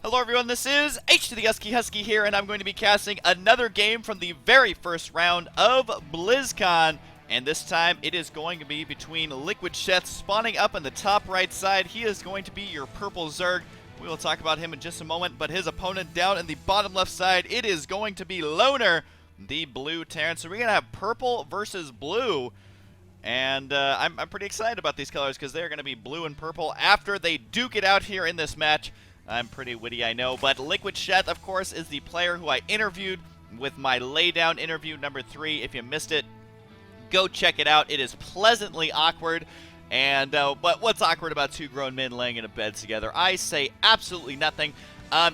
Hello everyone, this is H to the Husky here, and I'm going to be casting another game from the very first round of BLIZZCON. And this time, it is going to be between Liquid Sheth spawning up on the top right side. He is going to be your purple Zerg. We will talk about him in just a moment, but his opponent down in the bottom left side, it is going to be Loner, the blue Terran. So we're going to have purple versus blue. And I'm pretty excited about these colors because they're going to be blue and purple after they duke it out here in this match. I'm pretty witty, I know, but Liquid Sheth, of course, is the player who I interviewed with my laydown interview number 3. If you missed it, go check it out. It is pleasantly awkward, and but what's awkward about two grown men laying in a bed together? I say absolutely nothing.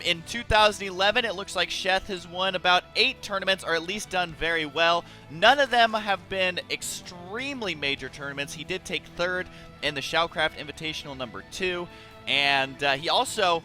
In 2011, it looks like Sheth has won about 8 tournaments, or at least done very well. None of them have been extremely major tournaments. He did take 3rd in the StarCraft Invitational number 2, and he also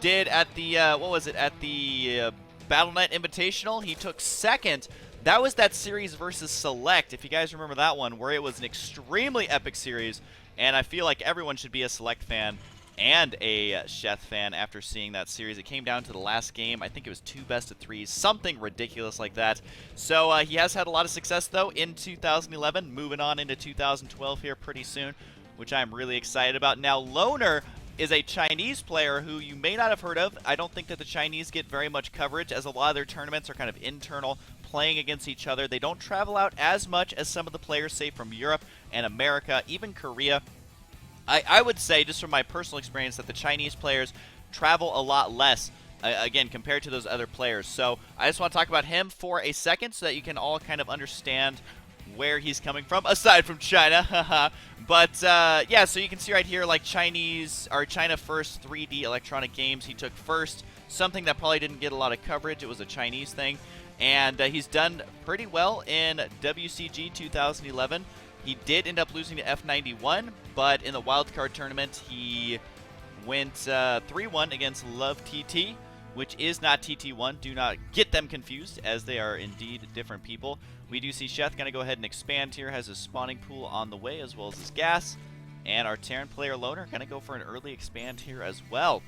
did at the, at the BattleNet Invitational. He took 2nd. That was that series versus Select, if you guys remember that one, where it was an extremely epic series, and I feel like everyone should be a Select fan and a Sheth fan after seeing that series. It came down to the last game. I think it was 2 best-of-3s, something ridiculous like that. So he has had a lot of success, though, in 2011, moving on into 2012 here pretty soon, which I'm really excited about. Now, Loner is a Chinese player who you may not have heard of. I don't think that the Chinese get very much coverage, as a lot of their tournaments are kind of internal, playing against each other. They don't travel out as much as some of the players, say, from Europe and America, even Korea. I would say, just from my personal experience, that the Chinese players travel a lot less, again, compared to those other players. So I just want to talk about him for a second so that you can all kind of understand where he's coming from, aside from China. But yeah, so you can see right here, like China First 3D electronic games. He took 1st, something that probably didn't get a lot of coverage. It was a Chinese thing, and he's done pretty well in WCG 2011. He did end up losing to F91, but in the wildcard tournament, he went 3-1 against Love TT, which is not TT1. Do not get them confused, as they are indeed different people. We do see Sheth going to go ahead and expand here, has his spawning pool on the way, as well as his gas. And our Terran player Loner going to go for an early expand here as well.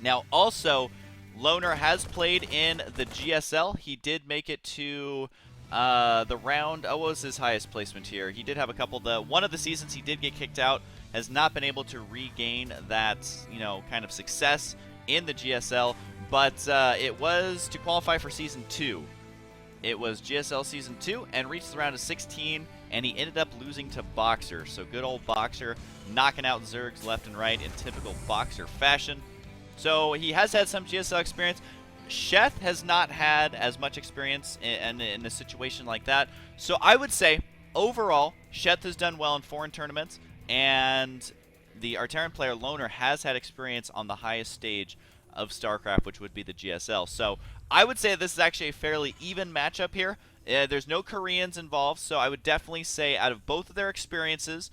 Now, also, Loner has played in the GSL. He did make it to the round. Oh, what was his highest placement here? He did have a couple. One of the seasons he did get kicked out, has not been able to regain that, kind of success in the GSL, but it was to qualify for Season 2. It was GSL Season 2 and reached the round of 16, and he ended up losing to Boxer. So good old Boxer knocking out Zergs left and right in typical Boxer fashion. So he has had some GSL experience. Sheth has not had as much experience in a situation like that. So I would say, overall, Sheth has done well in foreign tournaments, and the Artarian player Loner has had experience on the highest stage of StarCraft, which would be the GSL. So I would say this is actually a fairly even matchup here. There's no Koreans involved, so I would definitely say out of both of their experiences,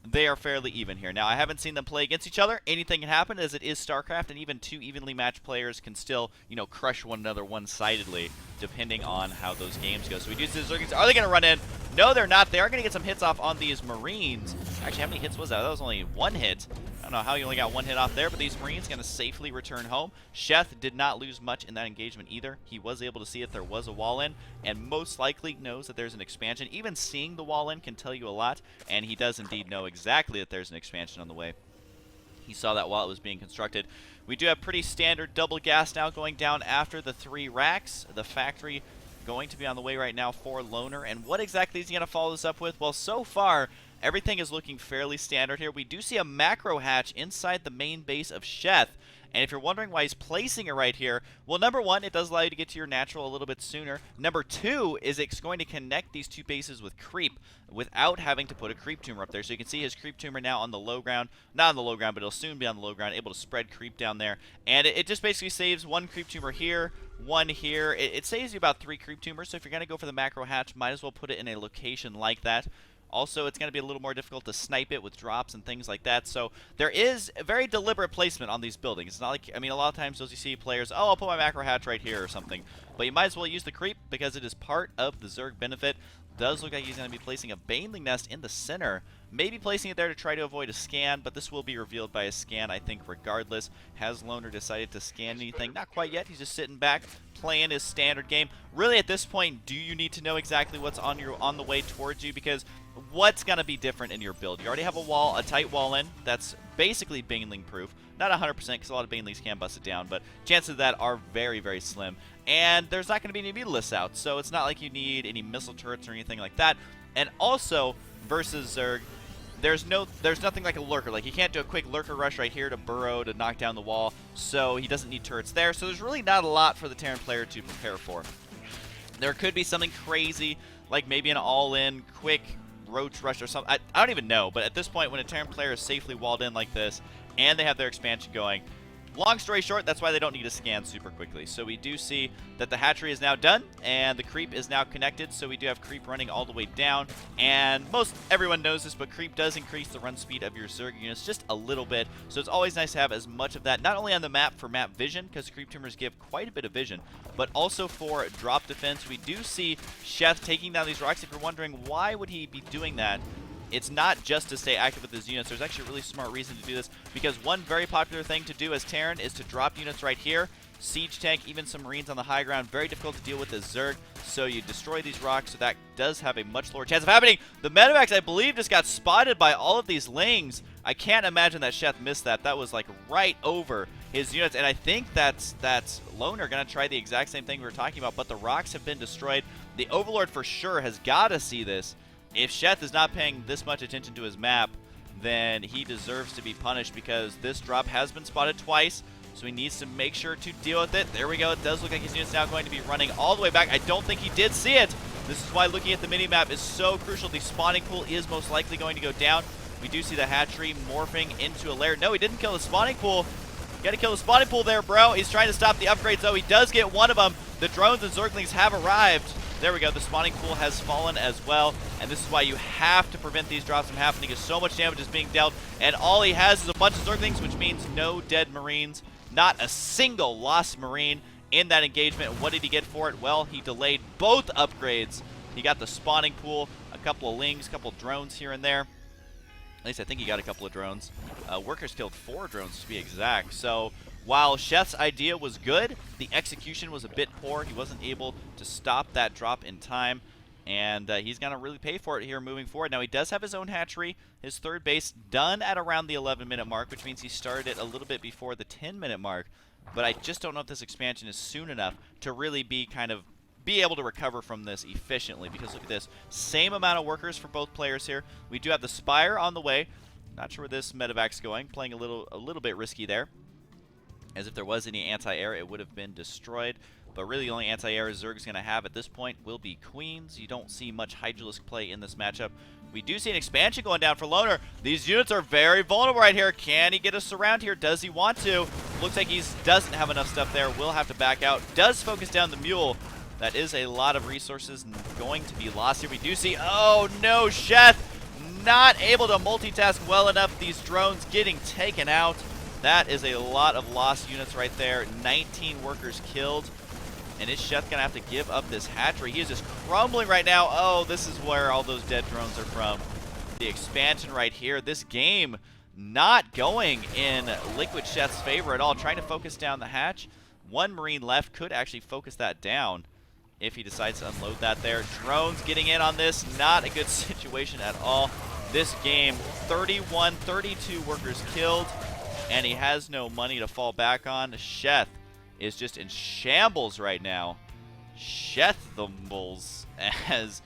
they are fairly even here. Now, I haven't seen them play against each other. Anything can happen, as it is StarCraft, and even 2 evenly matched players can still, crush one another one-sidedly, depending on how those games go. So we do see the Zergings. Are they going to run in? No, they're not. They are going to get some hits off on these Marines. Actually, how many hits was that? That was only 1 hit. I don't know how you only got 1 hit off there, but these Marines going to safely return home. Sheth did not lose much in that engagement either. He was able to see if there was a wall in, and most likely knows that there's an expansion. Even seeing the wall in can tell you a lot, and he does indeed know exactly that there's an expansion on the way. He saw that while it was being constructed. We do have pretty standard double gas now going down after the 3 racks. The factory going to be on the way right now for Loner. And what exactly is he going to follow this up with? Well, so far, everything is looking fairly standard here. We do see a macro hatch inside the main base of Sheth. And if you're wondering why he's placing it right here, well, number 1, it does allow you to get to your natural a little bit sooner. Number 2 is it's going to connect these 2 bases with creep without having to put a creep tumor up there. So you can see his creep tumor now on the low ground. Not on the low ground, but it'll soon be on the low ground, able to spread creep down there. And it just basically saves 1 creep tumor here, 1 here. It saves you about 3 creep tumors, so if you're going to go for the macro hatch, might as well put it in a location like that. Also, it's going to be a little more difficult to snipe it with drops and things like that. So there is a very deliberate placement on these buildings. It's not like, a lot of times you'll see players, oh, I'll put my macro hatch right here or something. But you might as well use the creep because it is part of the Zerg benefit. does look like he's going to be placing a Baneling nest in the center. Maybe placing it there to try to avoid a scan, but this will be revealed by a scan, I think, regardless. Has Loner decided to scan anything? Not quite yet. He's just sitting back, playing his standard game. Really, at this point, do you need to know exactly what's on the way towards you? Because what's going to be different in your build? You already have a tight wall in that's basically Baneling proof. Not 100% because a lot of Banelings can bust it down, but chances of that are very, very slim. And there's not going to be any Mutalisks out, so it's not like you need any missile turrets or anything like that. And also, versus Zerg, there's nothing like a lurker. Like, he can't do a quick lurker rush right here to burrow to knock down the wall, so he doesn't need turrets there. So there's really not a lot for the Terran player to prepare for. There could be something crazy, like maybe an all-in quick roach rush or something. I don't even know, but at this point, when a Terran player is safely walled in like this, and they have their expansion going, long story short, that's why they don't need to scan super quickly. So we do see that the hatchery is now done, and the creep is now connected, so we do have creep running all the way down. And everyone knows this, but creep does increase the run speed of your Zerg units just a little bit, so it's always nice to have as much of that, not only on the map for map vision, because creep tumors give quite a bit of vision, but also for drop defense. We do see Sheth taking down these rocks. If you're wondering why would he be doing that, it's not just to stay active with his units. There's actually a really smart reason to do this, because one very popular thing to do as Terran is to drop units right here, siege tank, even some Marines on the high ground. Very difficult to deal with as Zerg, so you destroy these rocks, so that does have a much lower chance of happening. The medevacs, I believe, just got spotted by all of these lings. I can't imagine that Sheth missed that. That was like right over his units, and I think that's Loner going to try the exact same thing we were talking about, but the rocks have been destroyed. The Overlord for sure has got to see this. If Sheth is not paying this much attention to his map, then he deserves to be punished, because this drop has been spotted twice, so he needs to make sure to deal with it. There we go. It does look like his unit's now going to be running all the way back. I don't think he did see it. This is why looking at the mini-map is so crucial. The spawning pool is most likely going to go down. We do see the hatchery morphing into a lair. No, he didn't kill the spawning pool. You gotta kill the spawning pool there, bro. He's trying to stop the upgrades, though. He does get one of them. The drones and Zerglings have arrived. There we go. The spawning pool has fallen as well, and this is why you have to prevent these drops from happening, because so much damage is being dealt, and all he has is a bunch of Zerglings, which means no dead Marines. Not a single lost Marine in that engagement. What did he get for it? Well, he delayed both upgrades. He got the spawning pool, a couple of lings, a couple of drones here and there. At least I think he got a couple of drones. Workers killed 4 drones to be exact. So while Sheth's idea was good, the execution was a bit poor. He wasn't able to stop that drop in time, and he's going to really pay for it here moving forward. Now, he does have his own hatchery, his third base done at around the 11-minute mark, which means he started it a little bit before the 10-minute mark. But I just don't know if this expansion is soon enough to really be able to recover from this efficiently, because look at this. Same amount of workers for both players here. We do have the Spire on the way. Not sure where this medevac's going. Playing a little bit risky there, as if there was any anti-air, it would have been destroyed. But really, the only anti-air Zerg's going to have at this point will be Queens. You don't see much Hydralisk play in this matchup. We do see an expansion going down for Loner. These units are very vulnerable right here. Can he get us around here? Does he want to? Looks like he doesn't have enough stuff there. Will have to back out. Does focus down the Mule. That is a lot of resources going to be lost here. We do see, oh no, Sheth not able to multitask well enough. These drones getting taken out. That is a lot of lost units right there. 19 workers killed. And is Sheth going to have to give up this hatchery? He is just crumbling right now. Oh, this is where all those dead drones are from. The expansion right here. This game not going in Liquid Sheth's favor at all. Trying to focus down the hatch. One Marine left. Could actually focus that down if he decides to unload that there. Drones getting in on this. Not a good situation at all. This game, 31, 32 workers killed. And he has no money to fall back on. Sheth is just in shambles right now. Sheth-thumbles, as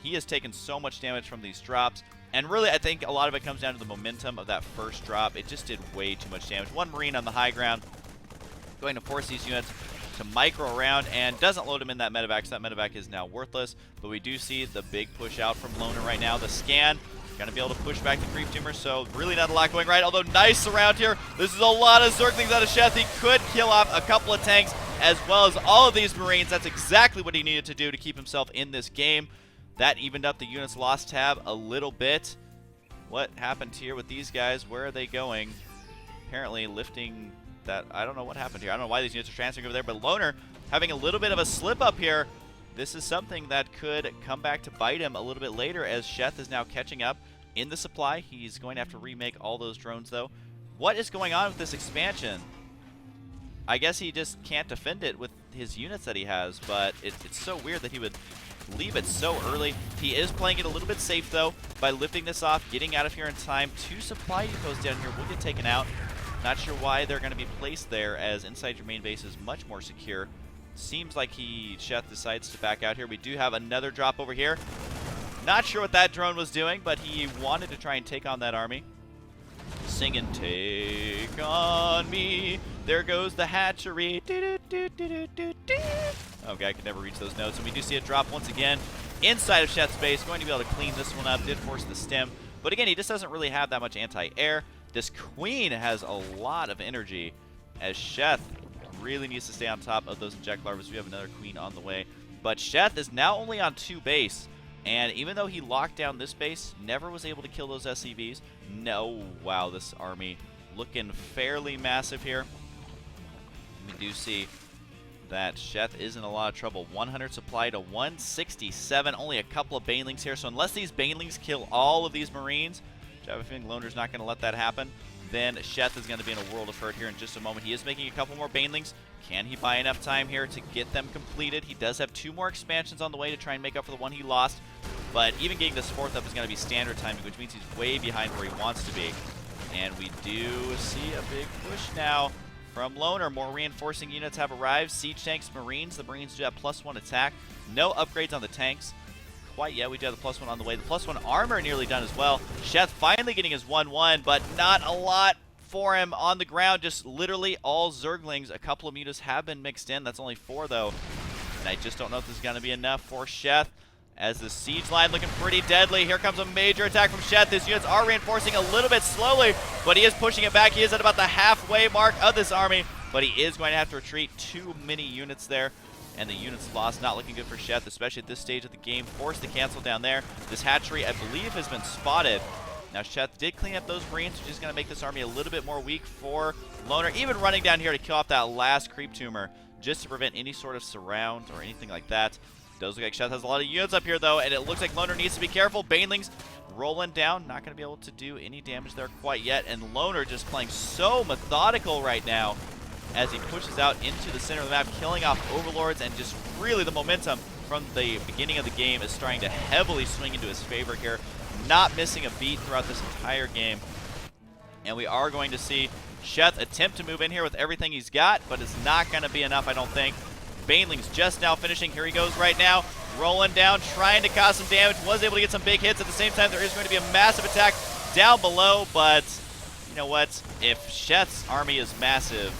he has taken so much damage from these drops. And really, I think a lot of it comes down to the momentum of that first drop. It just did way too much damage. One Marine on the high ground, going to force these units to micro around, and doesn't load him in that medevac, so that medevac is now worthless. But we do see the big push out from Loner right now. The scan, gonna be able to push back the creep tumor, so really not a lot going right, although nice around here. This is a lot of Zerglings out of Sheth. He could kill off a couple of tanks as well as all of these Marines. That's exactly what he needed to do to keep himself in this game. That evened up the units lost tab a little bit. What happened here with these guys? Where are they going? Apparently lifting that. I don't know what happened here. I don't know why these units are transferring over there, but Loner having a little bit of a slip up here. this is something that could come back to bite him a little bit later, as Sheth is now catching up in the supply. He's going to have to remake all those drones, though. What is going on with this expansion? I guess he just can't defend it with his units that he has, but it's so weird that he would leave it so early. He is playing it a little bit safe, though, by lifting this off, getting out of here in time. 2 supply depots down here will get taken out. Not sure why they're going to be placed there, as inside your main base is much more secure. Seems like Sheth decides to back out here. We do have another drop over here. Not sure what that drone was doing, but he wanted to try and take on that army. Singing, take on me. There goes the hatchery. Okay, I could never reach those notes. And we do see a drop once again inside of Sheth's base. Going to be able to clean this one up. Did force the stem. But again, he just doesn't really have that much anti-air. This queen has a lot of energy, as Sheth really needs to stay on top of those inject larvas. We have another queen on the way. But Sheth is now only on 2 base. And even though he locked down this base, never was able to kill those SCVs. No, wow, this army looking fairly massive here. We do see that Sheth is in a lot of trouble. 100 supply to 167. Only a couple of banelings here. So unless these banelings kill all of these Marines, which I have a feeling Loner's not going to let that happen, then Sheth is going to be in a world of hurt here in just a moment. He is making a couple more banelings. Can he buy enough time here to get them completed? He does have 2 more expansions on the way to try and make up for the one he lost. But even getting this 4th up is going to be standard timing, which means he's way behind where he wants to be. And we do see a big push now from Loner. More reinforcing units have arrived. Siege tanks, Marines. The Marines do have +1 attack. No upgrades on the tanks quite yet. We do have the +1 on the way. The +1 armor nearly done as well. Sheth finally getting his 1-1, but not a lot for him on the ground. Just literally all Zerglings. A couple of mutas have been mixed in. That's only 4, though. And I just don't know if this is going to be enough for Sheth, as the siege line looking pretty deadly. Here comes a major attack from Sheth. His units are reinforcing a little bit slowly, but he is pushing it back. He is at about the halfway mark of this army, but he is going to have to retreat. Too many units there, and the units lost. Not looking good for Sheth, especially at this stage of the game. Forced to cancel down there. This hatchery, I believe, has been spotted. Now, Sheth did clean up those Marines, which is going to make this army a little bit more weak for Loner. Even running down here to kill off that last creep tumor, just to prevent any sort of surround or anything like that. Does look like Sheth has a lot of units up here, though, and it looks like Loner needs to be careful. Banelings rolling down. Not going to be able to do any damage there quite yet. And Loner just playing so methodical right now as he pushes out into the center of the map, killing off overlords, and just really the momentum from the beginning of the game is starting to heavily swing into his favor here. Not missing a beat throughout this entire game. And we are going to see Sheth attempt to move in here with everything he's got, but it's not going to be enough, I don't think. Banelings just now finishing. Here he goes right now. Rolling down, trying to cause some damage. Was able to get some big hits. At the same time, there is going to be a massive attack down below, but you know what? If Sheth's army is massive,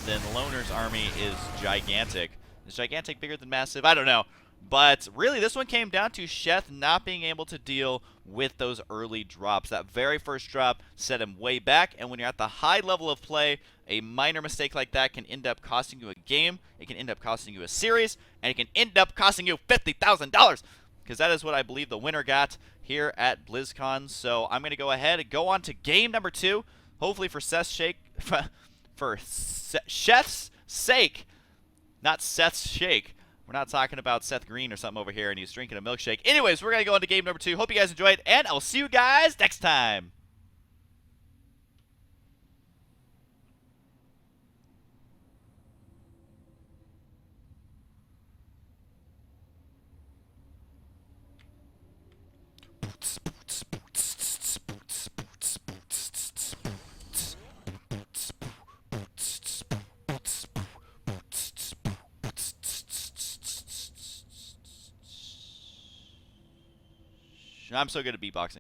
then Loner's army is gigantic. Is gigantic bigger than massive? I don't know. But really, this one came down to Sheth not being able to deal with those early drops. That very first drop set him way back, and when you're at the high level of play, a minor mistake like that can end up costing you a game, it can end up costing you a series, and it can end up costing you $50,000, because that is what I believe the winner got here at BLIZZCON. So I'm going to go ahead and go on to game number 2, hopefully for Sheth's sake, not Seth's shake. We're not talking about Seth Green or something over here and he's drinking a milkshake. Anyways, we're going to go into game number 2. Hope you guys enjoyed, and I'll see you guys next time. I'm so good at beatboxing.